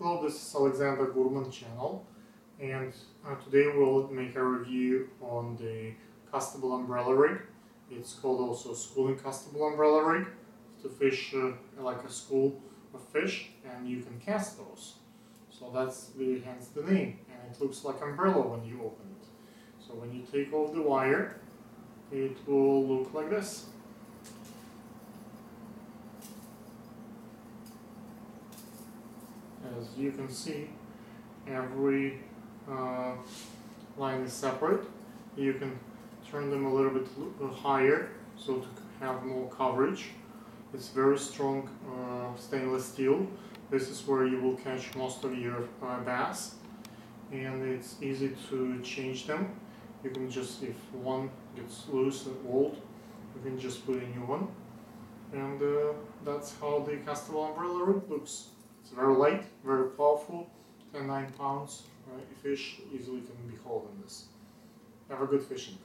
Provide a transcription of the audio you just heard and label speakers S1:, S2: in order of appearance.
S1: Hello, this is Alexander Gurman channel, and today we'll make a review on the castable umbrella rig. It's called also schooling castable umbrella rig to fish like a school of fish, and you can cast those. So that's hence the name, and it looks like umbrella when you open it. So when you take off the wire, it will look like this. As you can see, every line is separate. You can turn them a little bit higher so to have more coverage. It's very strong stainless steel. This is where you will catch most of your bass, and it's easy to change them. You can just, if one gets loose and old, you can just put a new one, and that's how the castable umbrella rig looks. It's very light, very powerful, 10-9 pounds. Fish easily can be hauled in this. Have a good fishing.